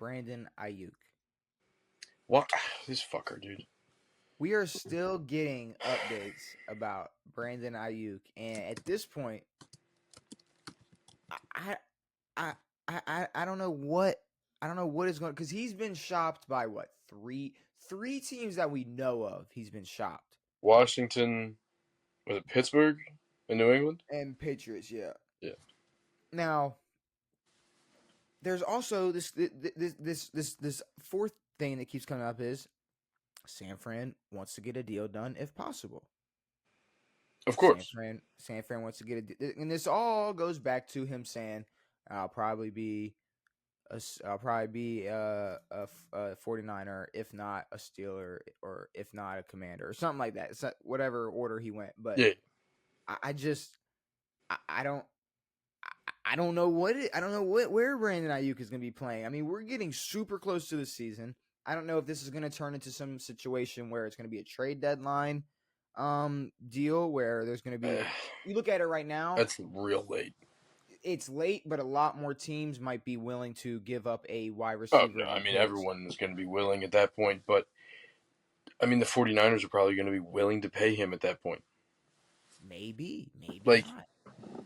Brandon Aiyuk. What? This fucker, dude. We are still getting updates about Brandon Aiyuk, and at this point, I I I don't know what is going, because he's been shopped by what, three teams that we know of. He's been shopped. Washington, was it Pittsburgh in New England? And Patriots, yeah. Yeah. Now there's also this fourth thing that keeps coming up is San Fran wants to get a deal done if possible. Of San course. Fran San Fran wants to get and this all goes back to him saying, I'll probably be a 49er, if not a Steeler, or if not a Commander, or something like that. It's not, whatever order he went. But Yeah. I just I don't I don't know where Brandon Aiyuk is going to be playing. I mean, we're getting super close to the season. I don't know if this is going to turn into some situation where it's going to be a trade deadline deal where there's going to be, you look at it right now, That's real late. it's late, but a lot more teams might be willing to give up a wide Oh, receiver. no. I And mean, picks. everyone is going to be willing at that point, but I mean, the 49ers are probably going to be willing to pay him at that point. Maybe Like, not.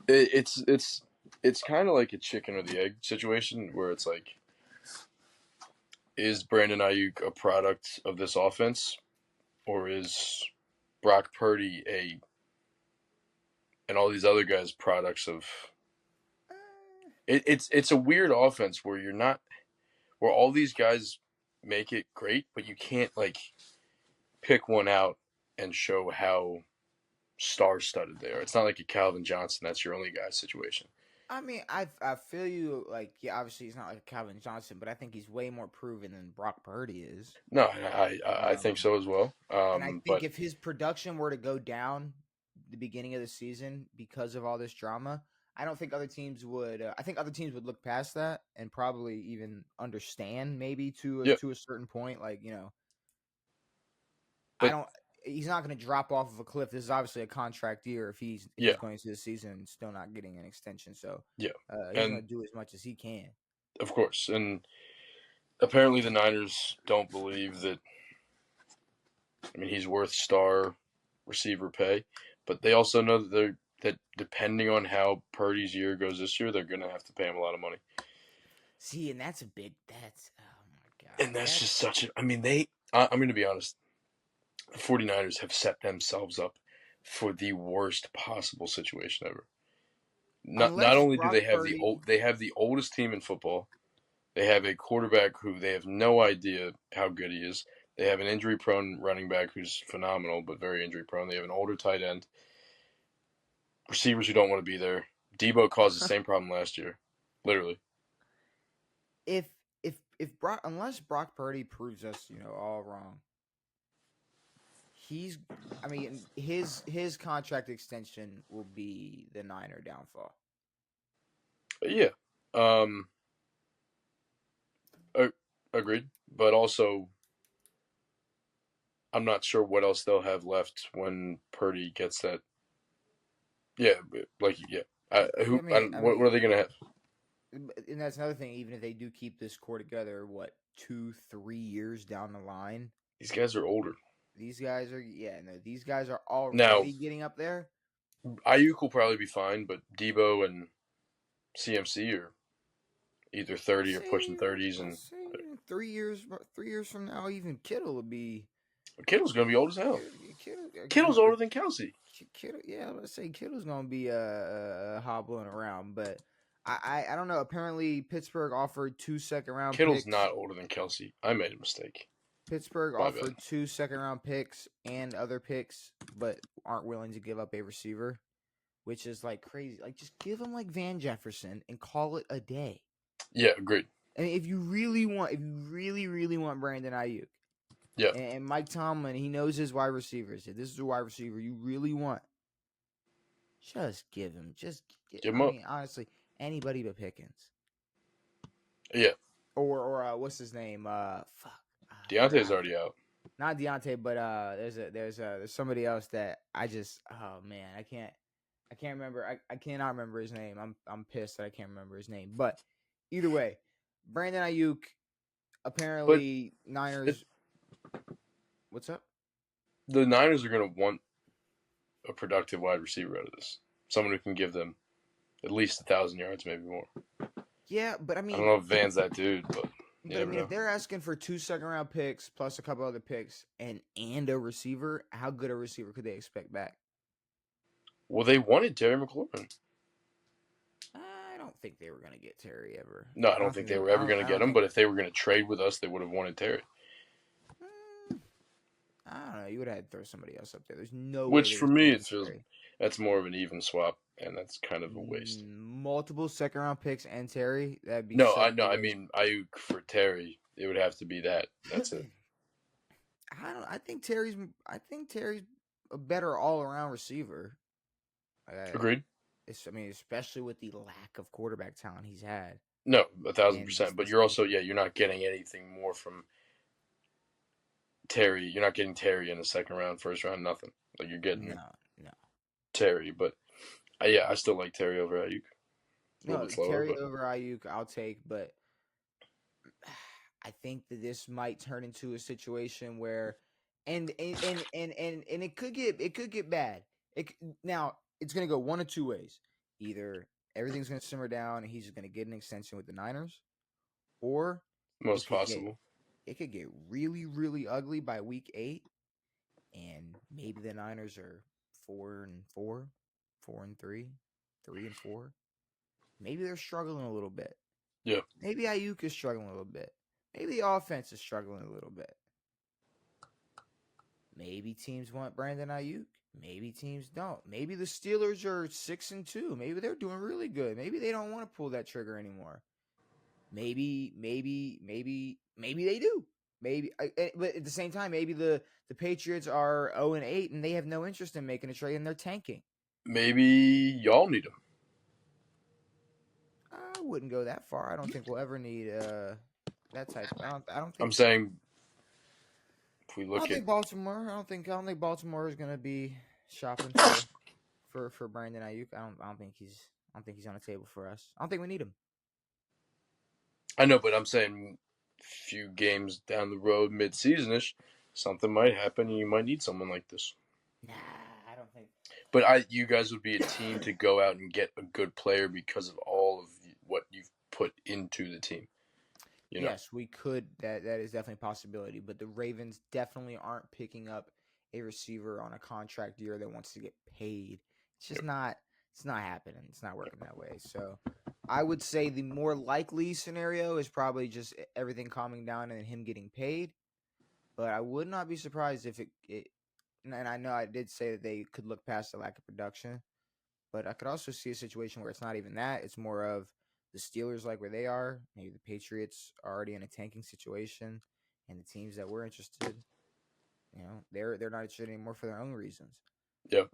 it's kind of like a chicken or the egg situation where it's like, is Brandon Aiyuk a product of this offense, or is Brock Purdy and all these other guys products of? It's a weird offense where where all these guys make it great, but you can't like pick one out and show how star-studded they are. It's not like a Calvin Johnson that's your only guy situation. I mean, I feel you. Like, yeah, obviously he's not like Calvin Johnson, but I think he's way more proven than Brock Purdy is. No, I think Um, so as well. and I think But if his production were to go down the beginning of the season because of all this drama, I don't think other teams would. I think other teams would look past that and probably even understand, maybe yeah, to a certain point. Like, I but don't. He's not going to drop off of a cliff. This is obviously a contract year. If yeah, he's going into the season and still not getting an extension, so yeah, he's going and to do as much as he can. of course, and apparently the Niners don't believe that. I mean, he's worth star receiver pay, but they also know that depending on how Purdy's year goes this year, they're going to have to pay him a lot of money. See, and that's a big. That's, oh my god. And that's That's just such a. I mean, I'm going to be honest. The 49ers have set themselves up for the worst possible situation ever. Not unless only do Brock Purdy. they have the oldest team in football. They have a quarterback who they have no idea how good he is. They have an injury-prone running back who's phenomenal but very injury-prone. They have an older tight end. Receivers who don't want to be there. Debo caused the same problem last year, literally. If Brock, unless Brock Purdy proves us all wrong, he's. I mean, his contract extension will be the Niner downfall. But yeah, um, agreed. But also, I'm not sure what else they'll have left when Purdy gets that. Yeah, like yeah. What are they gonna have? And that's another thing. Even if they do keep this core together, what, 2-3 years down the line, These guys are older. these guys are, yeah, no, these guys are Now, already getting up there. Aiyuk will probably be fine, but Debo and CMC are either 30 or pushing 30s, I'll and say 3 years, 3 years from now, even Kittle will be. Kittle's gonna be old as hell. Kittle, Kittle's older than Kelsey. Kittle, yeah, let's say Kittle's gonna be hobbling around, but I don't know. Apparently, Pittsburgh offered 2 second-round Kittle's picks. not older than Kelsey. I made a mistake. Pittsburgh My bad. offered 2 second-round picks and other picks, but aren't willing to give up a receiver, which is like crazy. Like, just give him like Van Jefferson and call it a day. Yeah, agreed. And if you really, really want Brandon Aiyuk, Yeah, and Mike Tomlin, he knows his wide receivers. If this is a wide receiver you really want, just give him. give I him up. mean, honestly, anybody but Pickens. Yeah, Or what's his name? Fuck. Deontay's already out. Not Deontay, but there's somebody else that I just, oh man, I can't remember. I cannot remember his name. I'm pissed that I can't remember his name. But either way, Brandon Aiyuk, But apparently it, Niners. What's up? the Niners are going to want a productive wide receiver out of this. Someone who can give them at least 1,000 yards, maybe more. Yeah, but I I don't mean, know if Van's that dude, but you never know. if they're asking for 2 second-round picks plus a couple other picks and a receiver, how good a receiver could they expect back? Well, they wanted Terry McLaurin. I don't think they were gonna get Terry ever. No, I I don't don't think think they they. were I ever don't. going to I get don't him. think. But if they were going to trade with us, they would have wanted Terry. Mm, I don't know. You would have had to throw somebody else up there. There's no way Which they for were me, spending it feels Terry. that's more of an even swap, and that's kind of a waste. Multiple second-round picks and Terry. That'd be No, such I a no, I waste. mean Aiyuk for Terry. It would have to be that. That's it. I don't. I think Terry's a better all-around receiver. Uh, Agreed. I mean, especially with the lack of quarterback talent he's had, No, a thousand and percent. But you're also you're not getting anything more from Terry. You're not getting Terry in the second round, first round, nothing. Like you're getting no, no, Terry, but yeah, I still like Terry over Aiyuk. A little no. bit slower, Terry but over Aiyuk, I'll take, but I think that this might turn into a situation where, and it could get bad. Now it's gonna go one of two ways. Either everything's gonna simmer down and he's just gonna get an extension with the Niners, or it most could get possible. really really ugly by week 8, and maybe the Niners are 4-4, 4-3, 3-4. Maybe they're struggling a little bit. Yeah, Maybe Aiyuk is struggling a little bit. Maybe the offense is struggling a little bit. Maybe teams want Brandon Aiyuk. Maybe teams don't. Maybe the Steelers are 6-2. Maybe they're doing really good. Maybe they don't want to pull that trigger anymore. Maybe they do. But at the same time, maybe the Patriots are 0-8 and they have no interest in making a trade and they're tanking. maybe y'all need him. I wouldn't go that far. I don't think we'll ever need that type. I don't I'm think so. saying if we I don't look at think Baltimore. I don't think Baltimore is gonna be shopping for Brandon Ayuk. I don't think he's on the table for us. I don't think we need him. I know, but I'm saying few games down the road, mid-seasonish, something might happen, and you might need someone like this. Nah, I don't think. But you guys would be a team to go out and get a good player because of all of what you've put into the team. You know, Yes, we could. That is definitely a possibility. But the Ravens definitely aren't picking up a receiver on a contract year that wants to get paid. It's just yep. not. It's not happening. It's not working that way. So, I would say the more likely scenario is probably just everything calming down and him getting paid. But I would not be surprised if it and I know I did say that they could look past the lack of production, but I could also see a situation where it's not even that. It's more of the Steelers like where they are. Maybe the Patriots are already in a tanking situation, and the teams that we're interested, they're not interested anymore for their own reasons. Yep.